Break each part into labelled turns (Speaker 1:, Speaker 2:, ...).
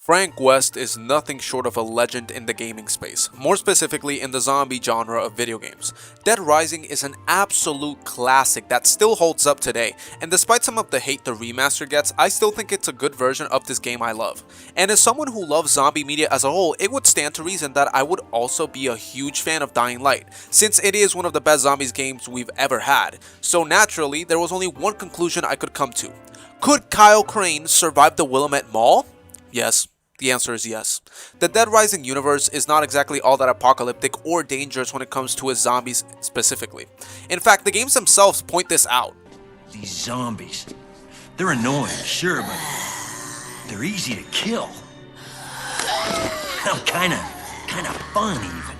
Speaker 1: Frank West is nothing short of a legend in the gaming space, more specifically in the zombie genre of video games. Dead Rising is an absolute classic that still holds up today, and despite some of the hate the remaster gets, I still think it's a good version of this game I love. And as someone who loves zombie media as a whole, it would stand to reason that I would also be a huge fan of Dying Light, since it is one of the best zombies games we've ever had. So naturally, there was only one conclusion I could come to. Could Kyle Crane survive the Willamette Mall? Yes. The answer is yes. The Dead Rising universe is not exactly all that apocalyptic or dangerous when it comes to its zombies specifically. In fact, the games themselves point this out.
Speaker 2: These zombies, they're annoying, sure, but they're easy to kill. Hell, kinda fun even.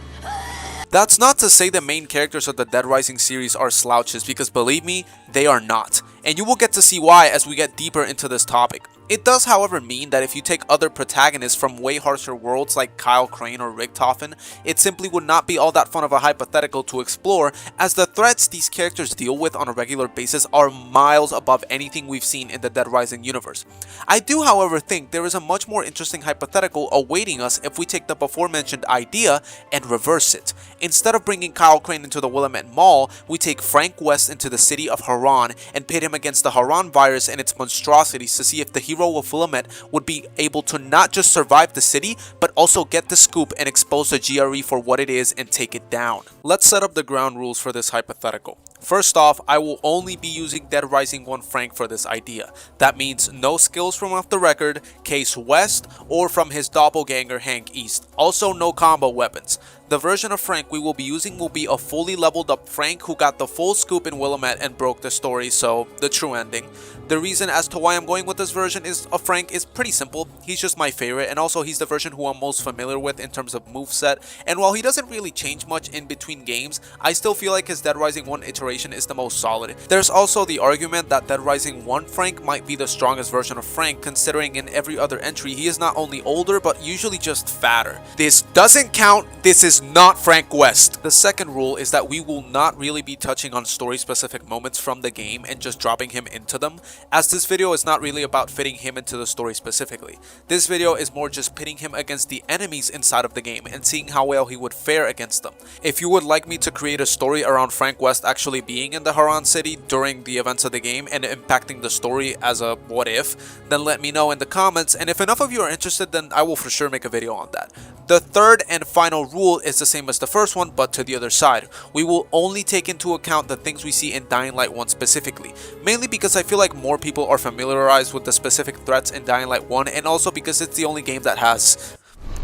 Speaker 1: That's not to say the main characters of the Dead Rising series are slouches, because believe me, they are not. And you will get to see why as we get deeper into this topic. It does, however, mean that if you take other protagonists from way harsher worlds like Kyle Crane or Richtofen, it simply would not be all that fun of a hypothetical to explore, as the threats these characters deal with on a regular basis are miles above anything we've seen in the Dead Rising universe. I do, however, think there is a much more interesting hypothetical awaiting us if we take the before mentioned idea and reverse it. Instead of bringing Kyle Crane into the Willamette Mall, we take Frank West into the city of Haran and pit him against the Haran virus and its monstrosities to see if the hero of Willamette would be able to not just survive the city, but also get the scoop and expose the GRE for what it is and take it down. Let's set up the ground rules for this hypothetical. First off, I will only be using Dead Rising 1 Frank for this idea. That means no skills from off the record, Case West, or from his doppelganger Hank East. Also no combo weapons. The version of Frank we will be using will be a fully leveled up Frank who got the full scoop in Willamette and broke the story, so the true ending. The reason as to why I'm going with this version of Frank is pretty simple. He's just my favorite, and also he's the version who I'm most familiar with in terms of moveset, and while he doesn't really change much in between games, I still feel like his Dead Rising 1 iteration is the most solid. There's also the argument that Dead Rising 1 Frank might be the strongest version of Frank, considering in every other entry he is not only older but usually just fatter. This doesn't count, this is not Frank West. The second rule is that we will not really be touching on story specific moments from the game and just dropping him into them, as this video is not really about fitting him into the story specifically. This video is more just pitting him against the enemies inside of the game and seeing how well he would fare against them. If you would like me to create a story around Frank West actually being in the Haran city during the events of the game and impacting the story as a what if, then let me know in the comments, and if enough of you are interested, then I will for sure make a video on that. The third and final rule is the same as the first one, but to the other side. We will only take into account the things we see in Dying Light 1 specifically, mainly because I feel like more people are familiarized with the specific threats in Dying Light 1, and also because it's the only game that has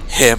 Speaker 1: him.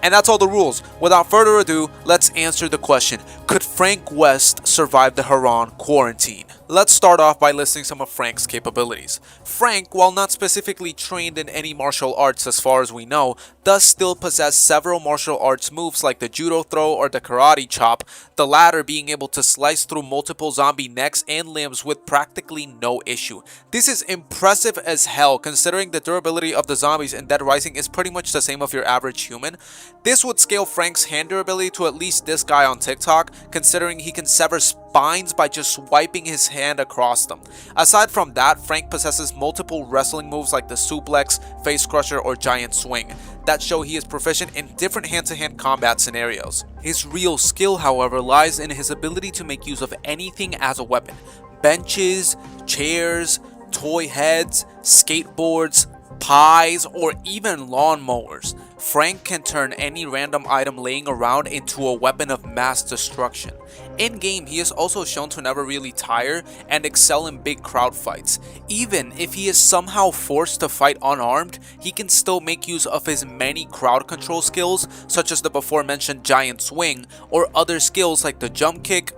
Speaker 1: And that's all the rules. Without further ado, let's answer the question, could Frank West survive the Haran quarantine? Let's start off by listing some of Frank's capabilities. Frank, while not specifically trained in any martial arts as far as we know, does still possess several martial arts moves like the judo throw or the karate chop, the latter being able to slice through multiple zombie necks and limbs with practically no issue. This is impressive as hell considering the durability of the zombies in Dead Rising is pretty much the same of your average human. This would scale Frank's hand durability to at least this guy on TikTok, considering he can sever spines by just swiping his hand across them. Aside from that, Frank possesses multiple wrestling moves like the suplex, face crusher, or giant swing that show he is proficient in different hand-to-hand combat scenarios. His real skill, however, lies in his ability to make use of anything as a weapon. Benches, chairs, toy heads, skateboards, pies, or even lawnmowers. Frank can turn any random item laying around into a weapon of mass destruction. In-game, he is also shown to never really tire and excel in big crowd fights. Even if he is somehow forced to fight unarmed, he can still make use of his many crowd control skills, such as the before mentioned giant swing, or other skills like the jump kick,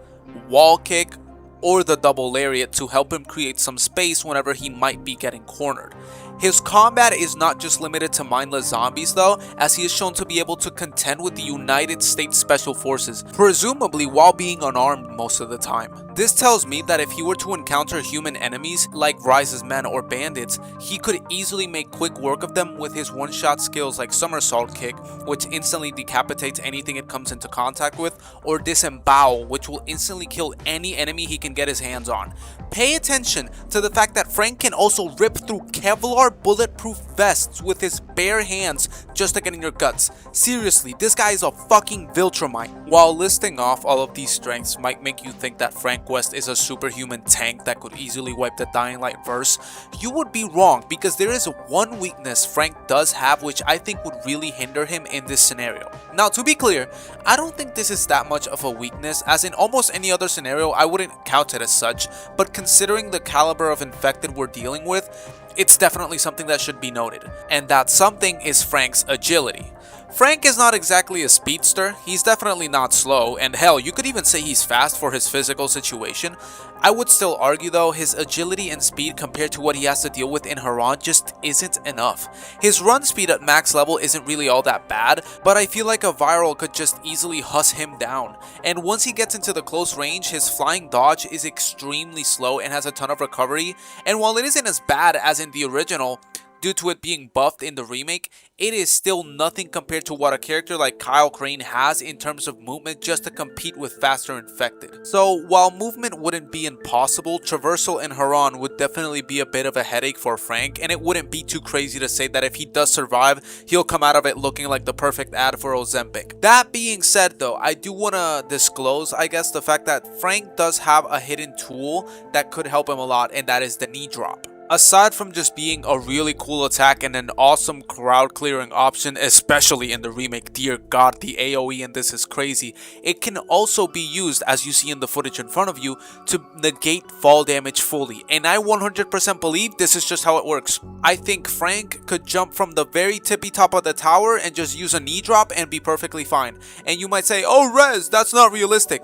Speaker 1: wall kick, or the double lariat to help him create some space whenever he might be getting cornered. His combat is not just limited to mindless zombies though, as he is shown to be able to contend with the United States Special Forces, presumably while being unarmed most of the time. This tells me that if he were to encounter human enemies like Rise's men or bandits, he could easily make quick work of them with his one-shot skills like somersault kick, which instantly decapitates anything it comes into contact with, or disembowel, which will instantly kill any enemy he can can get his hands on. Pay attention to the fact that Frank can also rip through Kevlar bulletproof vests with his bare hands just to get in your guts. Seriously, this guy is a fucking Viltrumite. While listing off all of these strengths might make you think that Frank West is a superhuman tank that could easily wipe the Dying Light verse, you would be wrong, because there is one weakness Frank does have which I think would really hinder him in this scenario. Now, to be clear, I don't think this is that much of a weakness, as in almost any other scenario I wouldn't count it as such, but considering the caliber of infected we're dealing with, it's definitely something that should be noted. And that something is Frank's agility. Frank is not exactly a speedster, he's definitely not slow, and hell, you could even say he's fast for his physical situation. I would still argue though, his agility and speed compared to what he has to deal with in Haran just isn't enough. His run speed at max level isn't really all that bad, but I feel like a viral could just easily huss him down. And once he gets into the close range, his flying dodge is extremely slow and has a ton of recovery, and while it isn't as bad as in the original, due to it being buffed in the remake, it is still nothing compared to what a character like Kyle Crane has in terms of movement just to compete with faster infected. So while movement wouldn't be impossible, traversal in Haran would definitely be a bit of a headache for Frank, and it wouldn't be too crazy to say that if he does survive, he'll come out of it looking like the perfect ad for Ozempic. That being said though, I do want to disclose, I guess, the fact that Frank does have a hidden tool that could help him a lot, and that is the knee drop. Aside from just being a really cool attack and an awesome crowd clearing option, especially in the remake, dear god, the AoE in this is crazy, it can also be used, as you see in the footage in front of you, to negate fall damage fully, and I 100% believe this is just how it works. I think Frank could jump from the very tippy top of the tower and just use a knee drop and be perfectly fine. And you might say, oh Rez, that's not realistic.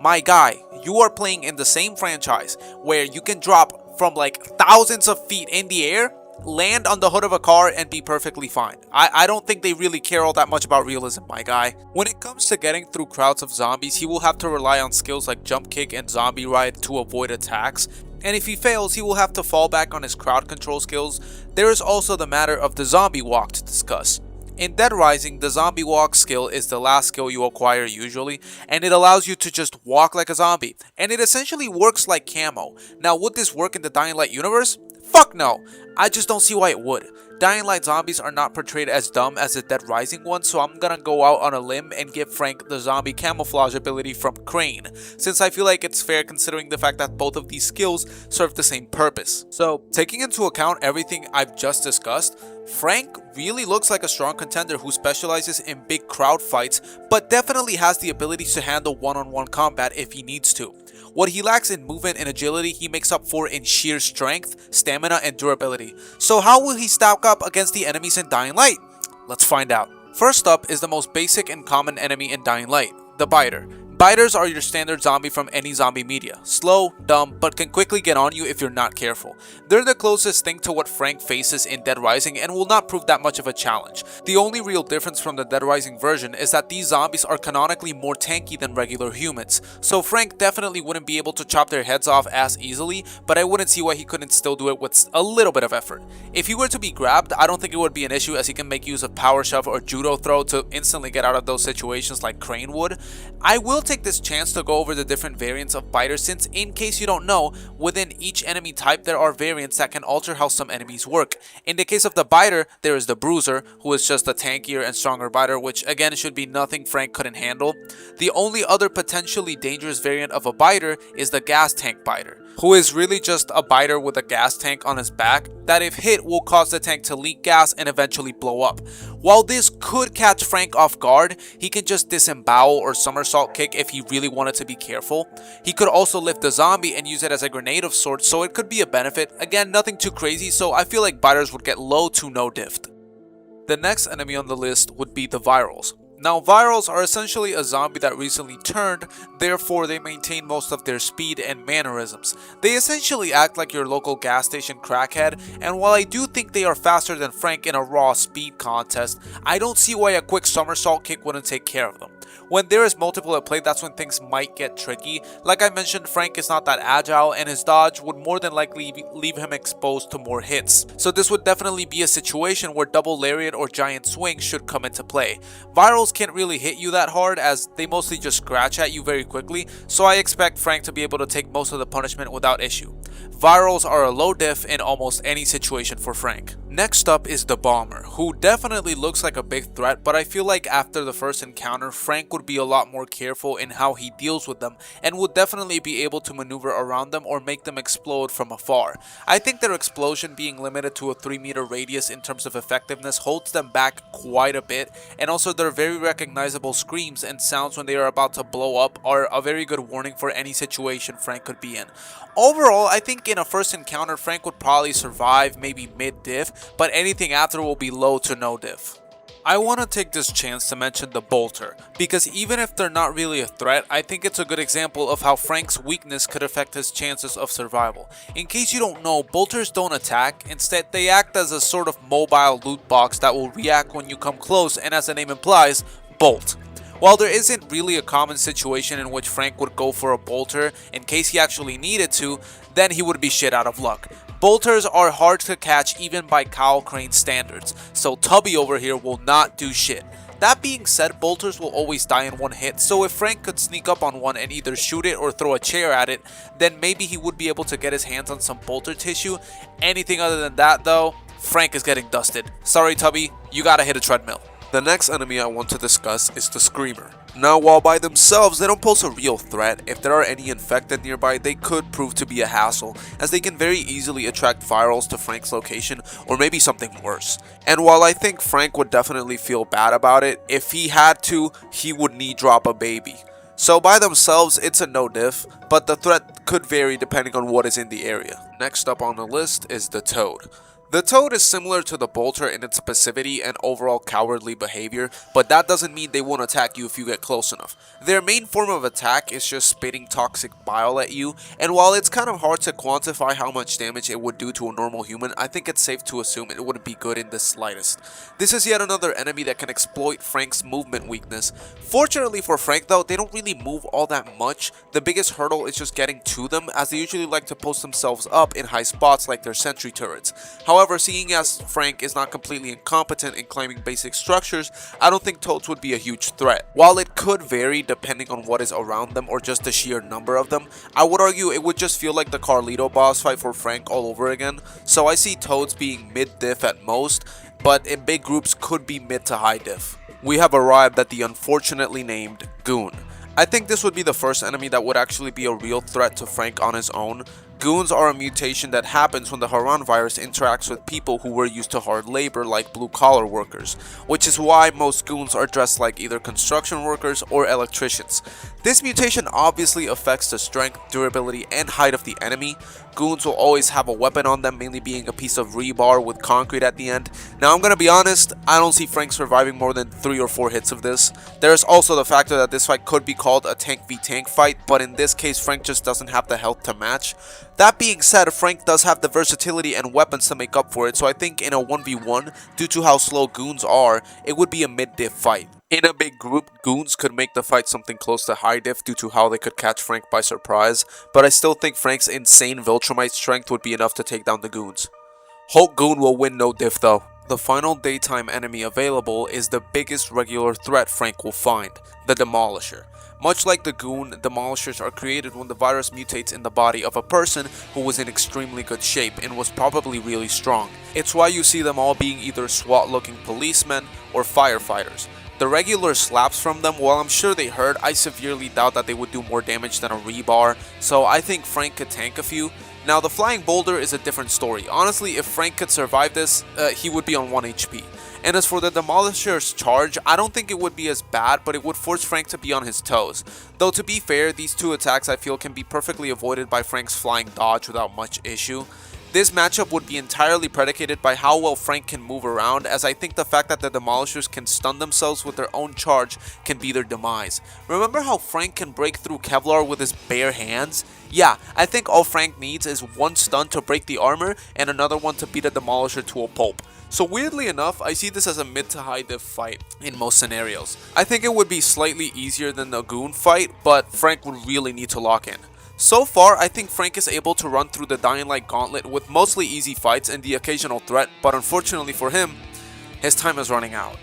Speaker 1: My guy, you are playing in the same franchise where you can drop from like thousands of feet in the air, land on the hood of a car, and be perfectly fine. I don't think they really care all that much about realism, my guy. When it comes to getting through crowds of zombies, he will have to rely on skills like jump kick and zombie ride to avoid attacks. And if he fails, he will have to fall back on his crowd control skills. There is also the matter of the zombie walk to discuss. In Dead Rising, the zombie walk skill is the last skill you acquire usually, and it allows you to just walk like a zombie, and it essentially works like camo. Now, would this work in the Dying Light universe? Fuck no! I just don't see why it would. Dying Light zombies are not portrayed as dumb as the Dead Rising ones, so I'm gonna go out on a limb and give Frank the zombie camouflage ability from Crane, since I feel like it's fair considering the fact that both of these skills serve the same purpose. So, taking into account everything I've just discussed, Frank really looks like a strong contender who specializes in big crowd fights, but definitely has the ability to handle one-on-one combat if he needs to. What he lacks in movement and agility, he makes up for in sheer strength, stamina, and durability. So how will he stack up against the enemies in Dying Light? Let's find out. First up is the most basic and common enemy in Dying Light, the Biter. Biters are your standard zombie from any zombie media. Slow, dumb, but can quickly get on you if you're not careful. They're the closest thing to what Frank faces in Dead Rising and will not prove that much of a challenge. The only real difference from the Dead Rising version is that these zombies are canonically more tanky than regular humans, so Frank definitely wouldn't be able to chop their heads off as easily, but I wouldn't see why he couldn't still do it with a little bit of effort. If he were to be grabbed, I don't think it would be an issue, as he can make use of power shove or judo throw to instantly get out of those situations like Crane would. I will take this chance to go over the different variants of Biter, since in case you don't know, within each enemy type there are variants that can alter how some enemies work. In the case of the Biter, there is the Bruiser, who is just a tankier and stronger Biter, which again should be nothing Frank couldn't handle. The only other potentially dangerous variant of a Biter is the Gas Tank Biter, who is really just a Biter with a gas tank on his back that if hit will cause the tank to leak gas and eventually blow up. While this could catch Frank off guard, he can just disembowel or somersault kick if he really wanted to be careful. He could also lift the zombie and use it as a grenade of sorts, so it could be a benefit. Again, nothing too crazy, so I feel like Biters would get low to no diff. The next enemy on the list would be the Virals. Now, Virals are essentially a zombie that recently turned, therefore they maintain most of their speed and mannerisms. They essentially act like your local gas station crackhead, and while I do think they are faster than Frank in a raw speed contest, I don't see why a quick somersault kick wouldn't take care of them. When there is multiple at play, that's when things might get tricky. Like I mentioned, Frank is not that agile, and his dodge would more than likely leave him exposed to more hits. So this would definitely be a situation where double lariat or giant swing should come into play. Virals can't really hit you that hard as they mostly just scratch at you very quickly, so I expect Frank to be able to take most of the punishment without issue. Virals are a low diff in almost any situation for Frank. Next up is the Bomber, who definitely looks like a big threat, but I feel like after the first encounter, Frank would be a lot more careful in how he deals with them and would definitely be able to maneuver around them or make them explode from afar. I think their explosion being limited to a 3-meter radius in terms of effectiveness holds them back quite a bit, and also their very recognizable screams and sounds when they are about to blow up are a very good warning for any situation Frank could be in. Overall, I think in a first encounter, Frank would probably survive maybe mid-diff, but anything after will be low to no diff. I want to take this chance to mention the Bolter, because even if they're not really a threat, I think it's a good example of how Frank's weakness could affect his chances of survival. In case you don't know, Bolters don't attack, instead they act as a sort of mobile loot box that will react when you come close and, as the name implies, bolt. While there isn't really a common situation in which Frank would go for a bolter in case he actually needed to, then he would be shit out of luck. Bolters are hard to catch even by Kyle Crane standards, so Tubby over here will not do shit. That being said, bolters will always die in one hit, so if Frank could sneak up on one and either shoot it or throw a chair at it, then maybe he would be able to get his hands on some bolter tissue. Anything other than that though, Frank is getting dusted. Sorry Tubby, you gotta hit a treadmill. The next enemy I want to discuss is the Screamer. Now, while by themselves they don't pose a real threat, if there are any infected nearby, they could prove to be a hassle, as they can very easily attract virals to Frank's location, or maybe something worse. And while I think Frank would definitely feel bad about it, if he had to, he would knee drop a baby. So by themselves, it's a no diff, but the threat could vary depending on what is in the area. Next up on the list is the Toad. The Toad is similar to the Bolter in its passivity and overall cowardly behavior, but that doesn't mean they won't attack you if you get close enough. Their main form of attack is just spitting toxic bile at you, and while it's kind of hard to quantify how much damage it would do to a normal human, I think it's safe to assume it wouldn't be good in the slightest. This is yet another enemy that can exploit Frank's movement weakness. Fortunately for Frank though, they don't really move all that much. The biggest hurdle is just getting to them, as they usually like to post themselves up in high spots like their sentry turrets. However, seeing as Frank is not completely incompetent in climbing basic structures, I don't think Toads would be a huge threat. While it could vary depending on what is around them or just the sheer number of them, I would argue it would just feel like the Carlito boss fight for Frank all over again, so I see Toads being mid-diff at most, but in big groups could be mid to high diff. We have arrived at the unfortunately named Goon. I think this would be the first enemy that would actually be a real threat to Frank on his own. Goons are a mutation that happens when the Haran virus interacts with people who were used to hard labor like blue-collar workers, which is why most goons are dressed like either construction workers or electricians. This mutation obviously affects the strength, durability, and height of the enemy. Goons will always have a weapon on them, mainly being a piece of rebar with concrete at the end. Now I'm gonna be honest, I don't see Frank surviving more than 3 or 4 hits of this. There is also the factor that this fight could be called a tank v tank fight, but in this case Frank just doesn't have the health to match. That being said, Frank does have the versatility and weapons to make up for it, so I think in a 1v1, due to how slow goons are, it would be a mid-diff fight. In a big group, goons could make the fight something close to high diff due to how they could catch Frank by surprise, but I still think Frank's insane Viltrumite strength would be enough to take down the goons. Hulk Goon will win no diff though. The final daytime enemy available is the biggest regular threat Frank will find, the Demolisher. Much like the Goon, Demolishers are created when the virus mutates in the body of a person who was in extremely good shape and was probably really strong. It's why you see them all being either SWAT-looking policemen or firefighters. The regular slaps from them, while I'm sure they hurt, I severely doubt that they would do more damage than a rebar, so I think Frank could tank a few. Now the Flying Boulder is a different story. Honestly, if Frank could survive this, he would be on 1 HP. And as for the Demolisher's charge, I don't think it would be as bad, but it would force Frank to be on his toes. Though to be fair, these two attacks I feel can be perfectly avoided by Frank's flying dodge without much issue. This matchup would be entirely predicated by how well Frank can move around, as I think the fact that the Demolishers can stun themselves with their own charge can be their demise. Remember how Frank can break through Kevlar with his bare hands? Yeah, I think all Frank needs is one stun to break the armor and another one to beat a Demolisher to a pulp. So weirdly enough, I see this as a mid to high diff fight in most scenarios. I think it would be slightly easier than the Goon fight, but Frank would really need to lock in. So far, I think Frank is able to run through the Dying Light gauntlet with mostly easy fights and the occasional threat, but unfortunately for him, his time is running out.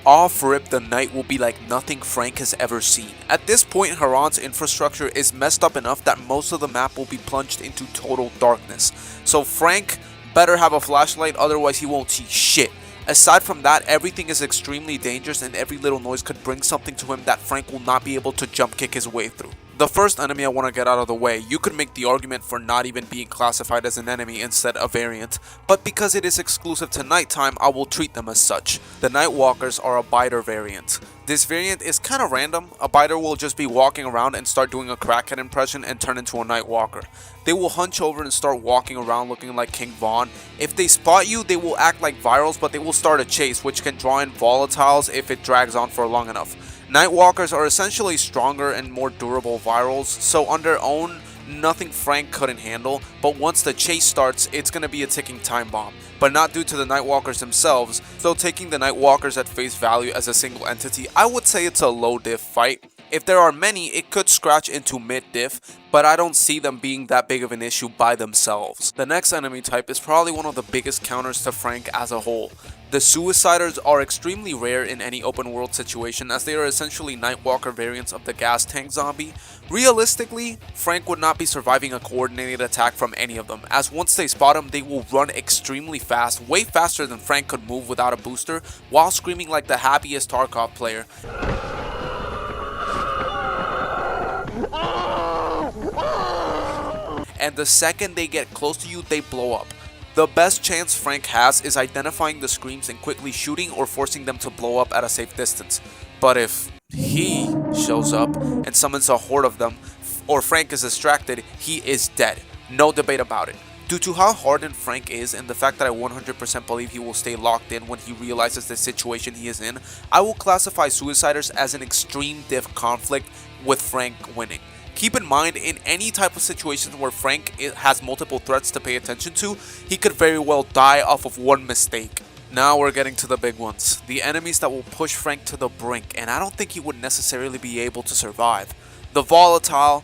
Speaker 1: Off rip, the night will be like nothing Frank has ever seen. At this point, Haran's infrastructure is messed up enough that most of the map will be plunged into total darkness. So Frank better have a flashlight, otherwise he won't see shit. Aside from that, everything is extremely dangerous and every little noise could bring something to him that Frank will not be able to jump kick his way through. The first enemy I want to get out of the way, you could make the argument for not even being classified as an enemy, instead a variant, but because it is exclusive to nighttime, I will treat them as such. The Nightwalkers are a biter variant. This variant is kind of random. A biter will just be walking around and start doing a crackhead impression and turn into a Nightwalker. They will hunch over and start walking around looking like King Von. If they spot you, they will act like virals, but they will start a chase, which can draw in volatiles if it drags on for long enough. Nightwalkers are essentially stronger and more durable virals, so on their own, nothing Frank couldn't handle, but once the chase starts, it's gonna be a ticking time bomb. But not due to the Nightwalkers themselves, so taking the Nightwalkers at face value as a single entity, I would say it's a low diff fight. If there are many, it could scratch into mid diff, but I don't see them being that big of an issue by themselves. The next enemy type is probably one of the biggest counters to Frank as a whole. The Suiciders are extremely rare in any open world situation, as they are essentially Nightwalker variants of the gas tank zombie. Realistically, Frank would not be surviving a coordinated attack from any of them, as once they spot him, they will run extremely fast, way faster than Frank could move without a booster, while screaming like the happiest Tarkov player. And the second they get close to you, they blow up. The best chance Frank has is identifying the screams and quickly shooting or forcing them to blow up at a safe distance. But if he shows up and summons a horde of them, or Frank is distracted, he is dead. No debate about it. Due to how hardened Frank is and the fact that I 100% believe he will stay locked in when he realizes the situation he is in, I will classify Suiciders as an extreme diff conflict with Frank winning. Keep in mind, in any type of situation where Frank has multiple threats to pay attention to, he could very well die off of one mistake. Now we're getting to the big ones. The enemies that will push Frank to the brink, and I don't think he would necessarily be able to survive. The Volatile.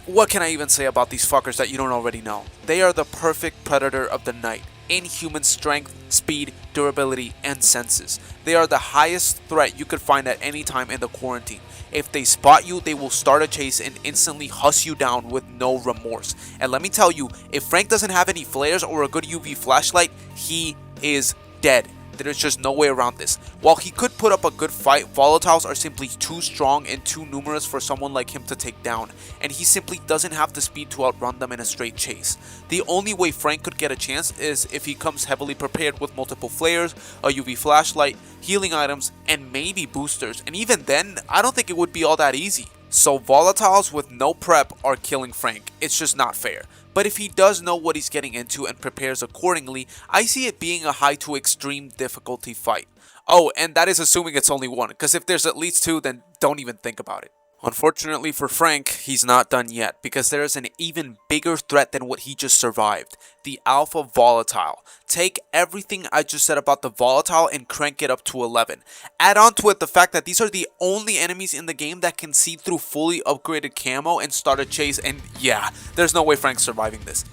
Speaker 1: What can I even say about these fuckers that you don't already know? They are the perfect predator of the night. Inhuman strength, speed, durability, and senses. They are the highest threat you could find at any time in the quarantine. If they spot you, they will start a chase and instantly huss you down with no remorse. And let me tell you, if Frank doesn't have any flares or a good UV flashlight, he is dead. There's just no way around this. While he could put up a good fight, Volatiles are simply too strong and too numerous for someone like him to take down, and he simply doesn't have the speed to outrun them in a straight chase. The only way Frank could get a chance is if he comes heavily prepared with multiple flares, a UV flashlight, healing items, and maybe boosters, and even then, I don't think it would be all that easy. So Volatiles with no prep are killing Frank. It's just not fair. But if he does know what he's getting into and prepares accordingly, I see it being a high to extreme difficulty fight. Oh, and that is assuming it's only one, because if there's at least two, then don't even think about it. Unfortunately for Frank, he's not done yet, because there is an even bigger threat than what he just survived. The Alpha Volatile. Take everything I just said about the Volatile and crank it up to 11. Add on to it the fact that these are the only enemies in the game that can see through fully upgraded camo and start a chase, and yeah, there's no way Frank's surviving this.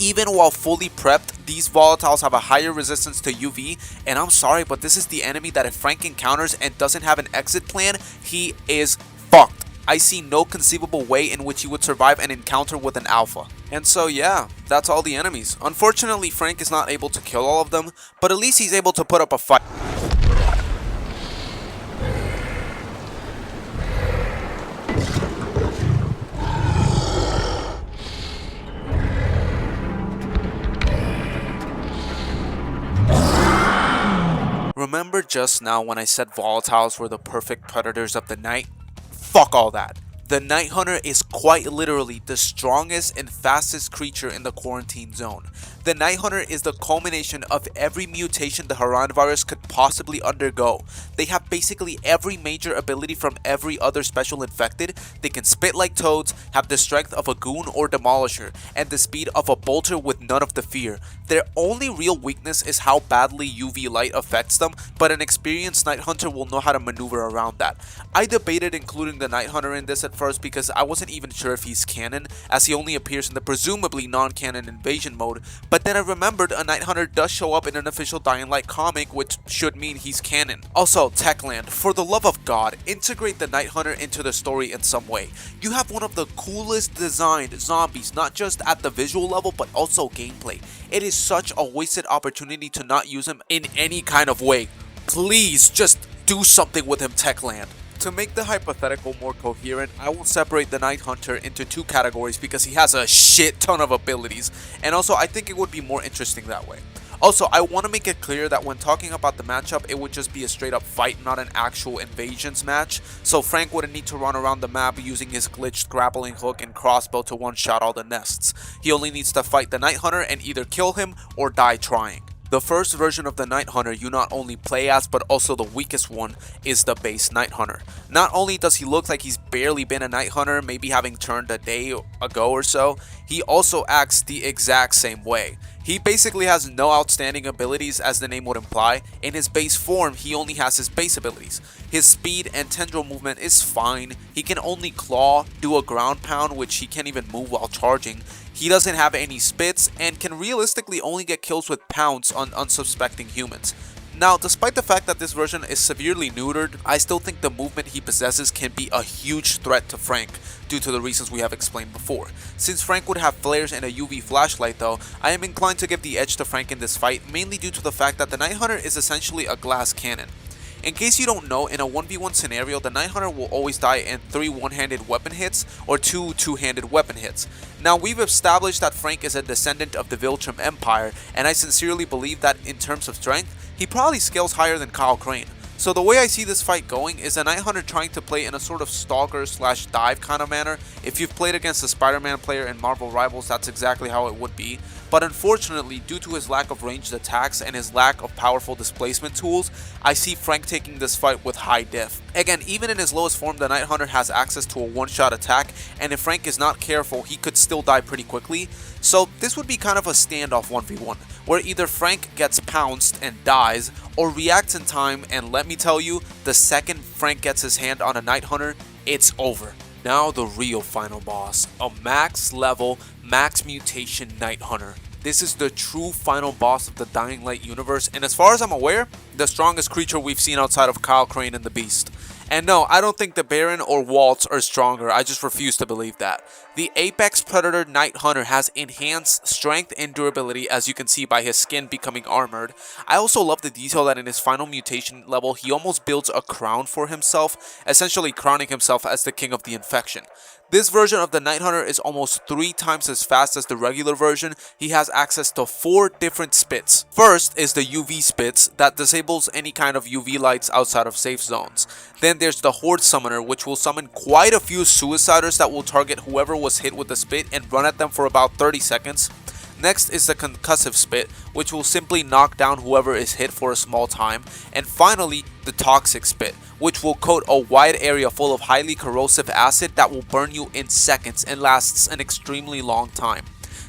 Speaker 1: Even while fully prepped, these Volatiles have a higher resistance to UV, and I'm sorry, but this is the enemy that if Frank encounters and doesn't have an exit plan, he is fucked. I see no conceivable way in which he would survive an encounter with an Alpha. And so yeah, that's all the enemies. Unfortunately, Frank is not able to kill all of them, but at least he's able to put up a fight. Remember just now when I said volatiles were the perfect predators of the night? Fuck all that. The Night Hunter is quite literally the strongest and fastest creature in the quarantine zone. The Night Hunter is the culmination of every mutation the Haran virus could possibly undergo. They have basically every major ability from every other special infected. They can spit like toads, have the strength of a goon or demolisher, and the speed of a bolter with none of the fear. Their only real weakness is how badly UV light affects them, but an experienced Night Hunter will know how to maneuver around that. I debated including the Night Hunter in this at first because I wasn't even sure if he's canon, as he only appears in the presumably non-canon invasion mode, but then I remembered a Night Hunter does show up in an official Dying Light comic, which should mean he's canon. Also, Techland, for the love of God, integrate the Night Hunter into the story in some way. You have one of the coolest designed zombies, not just at the visual level, but also gameplay. It is such a wasted opportunity to not use him in any kind of way. Please, just do something with him, Techland. To make the hypothetical more coherent, I will separate the Night Hunter into two categories because he has a shit ton of abilities, and also I think it would be more interesting that way. Also, I want to make it clear that when talking about the matchup, it would just be a straight up fight, not an actual invasions match, so Frank wouldn't need to run around the map using his glitched grappling hook and crossbow to one-shot all the nests. He only needs to fight the Night Hunter and either kill him or die trying. The first version of the Night Hunter you not only play as, but also the weakest one, is the base Night Hunter. Not only does he look like he's barely been a Night Hunter, maybe having turned a day ago or so, he also acts the exact same way. He basically has no outstanding abilities, as the name would imply. In his base form, he only has his base abilities. His speed and tendril movement is fine. He can only claw, do a ground pound, which he can't even move while charging. He doesn't have any spits, and can realistically only get kills with pounce on unsuspecting humans. Now, despite the fact that this version is severely neutered, I still think the movement he possesses can be a huge threat to Frank, due to the reasons we have explained before. Since Frank would have flares and a UV flashlight though, I am inclined to give the edge to Frank in this fight, mainly due to the fact that the Night Hunter is essentially a glass cannon. In case you don't know, in a 1v1 scenario, the Night Hunter will always die in 3 one-handed weapon hits or 2 two-handed weapon hits. Now, we've established that Frank is a descendant of the Viltrum Empire, and I sincerely believe that in terms of strength, he probably scales higher than Kyle Crane. So the way I see this fight going is a Night Hunter trying to play in a sort of stalker / dive kind of manner. If you've played against a Spider-Man player in Marvel Rivals, that's exactly how it would be. But unfortunately, due to his lack of ranged attacks and his lack of powerful displacement tools, I see Frank taking this fight with high diff. Again, even in his lowest form, the Night Hunter has access to a one-shot attack, and if Frank is not careful, he could still die pretty quickly. So this would be kind of a standoff 1v1, where either Frank gets pounced and dies, or reacts in time, and let me tell you, the second Frank gets his hand on a Night Hunter, it's over. Now the real final boss, a max level, max mutation Night Hunter. This is the true final boss of the Dying Light universe, and as far as I'm aware, the strongest creature we've seen outside of Kyle Crane and the Beast. And no, I don't think the Baron or Waltz are stronger, I just refuse to believe that. The Apex Predator Night Hunter has enhanced strength and durability, as you can see by his skin becoming armored. I also love the detail that in his final mutation level, he almost builds a crown for himself, essentially crowning himself as the king of the infection. This version of the Night Hunter is almost 3 times as fast as the regular version. He has access to 4 different spits. First is the UV spits that disables any kind of UV lights outside of safe zones. Then there's the Horde Summoner, which will summon quite a few suiciders that will target whoever was hit with the spit and run at them for about 30 seconds. Next is the Concussive Spit, which will simply knock down whoever is hit for a small time. And finally, the Toxic Spit, which will coat a wide area full of highly corrosive acid that will burn you in seconds and lasts an extremely long time.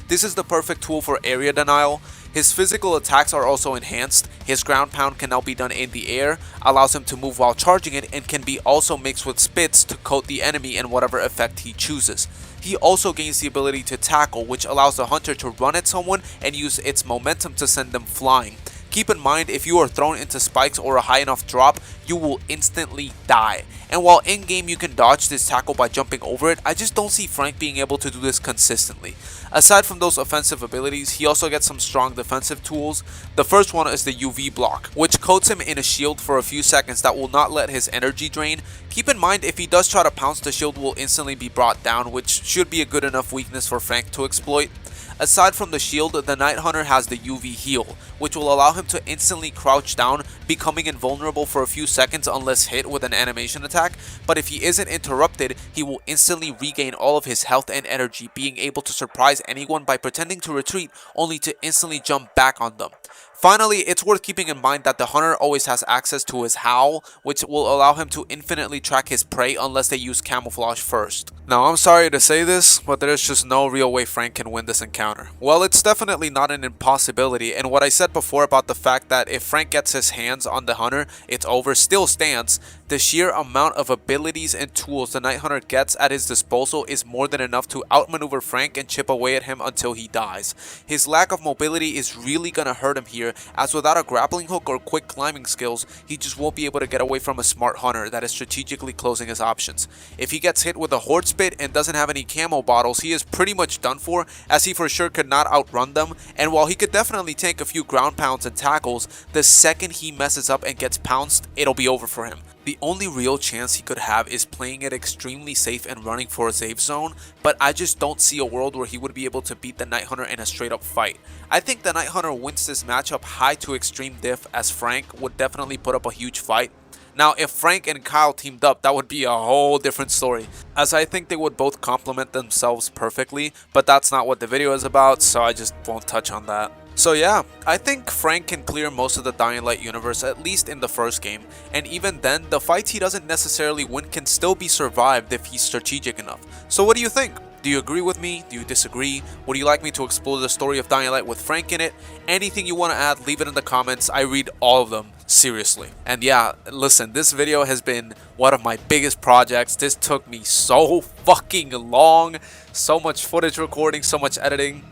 Speaker 1: This is the perfect tool for area denial. His physical attacks are also enhanced. His ground pound can now be done in the air, allows him to move while charging it, and can be also mixed with spits to coat the enemy in whatever effect he chooses. He also gains the ability to tackle, which allows the hunter to run at someone and use its momentum to send them flying. Keep in mind, if you are thrown into spikes or a high enough drop, you will instantly die. And while in game you can dodge this tackle by jumping over it, I just don't see Frank being able to do this consistently. Aside from those offensive abilities, he also gets some strong defensive tools. The first one is the UV block, which coats him in a shield for a few seconds that will not let his energy drain. Keep in mind, if he does try to pounce, the shield will instantly be brought down, which should be a good enough weakness for Frank to exploit. Aside from the shield, the Night Hunter has the UV heal, which will allow him to instantly crouch down, becoming invulnerable for a few seconds unless hit with an animation attack, but if he isn't interrupted, he will instantly regain all of his health and energy, being able to surprise anyone by pretending to retreat only to instantly jump back on them. Finally, it's worth keeping in mind that the hunter always has access to his howl, which will allow him to infinitely track his prey unless they use camouflage first. Now, I'm sorry to say this, but there's just no real way Frank can win this encounter. Well, it's definitely not an impossibility, and what I said before about the fact that if Frank gets his hands on the hunter, it's over still stands. The sheer amount of abilities and tools the Night Hunter gets at his disposal is more than enough to outmaneuver Frank and chip away at him until he dies. His lack of mobility is really gonna hurt him here, as without a grappling hook or quick climbing skills, he just won't be able to get away from a smart hunter that is strategically closing his options. If he gets hit with a horde spit and doesn't have any camo bottles, he is pretty much done for, as he for sure could not outrun them, and while he could definitely take a few ground pounds and tackles, the second he messes up and gets pounced, it'll be over for him. The only real chance he could have is playing it extremely safe and running for a safe zone, but I just don't see a world where he would be able to beat the Night Hunter in a straight up fight. I think the Night Hunter wins this matchup high to extreme diff, as Frank would definitely put up a huge fight. Now, if Frank and Kyle teamed up, that would be a whole different story, as I think they would both complement themselves perfectly, but that's not what the video is about, so I just won't touch on that. So yeah, I think Frank can clear most of the Dying Light universe, at least in the first game, and even then, the fights he doesn't necessarily win can still be survived if he's strategic enough. So what do you think? Do you agree with me? Do you disagree? Would you like me to explore the story of Dying Light with Frank in it? Anything you want to add, leave it in the comments. I read all of them, seriously. And yeah, listen, this video has been one of my biggest projects. This took me so fucking long, so much footage recording, so much editing.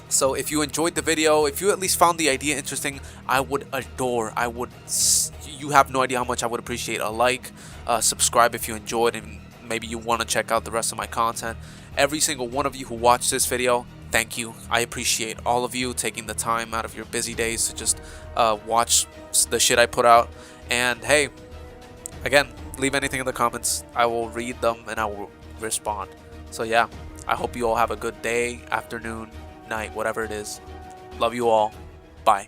Speaker 1: So if you enjoyed the video, if you at least found the idea interesting, I would you have no idea how much I would appreciate a like, subscribe if you enjoyed, and maybe you want to check out the rest of my content. Every single one of you who watched this video, thank you. I appreciate all of you taking the time out of your busy days to just watch the shit I put out. And hey, again, leave anything in the comments. I will read them and I will respond. So yeah, I hope you all have a good day, afternoon, night, whatever it is. Love you all. Bye.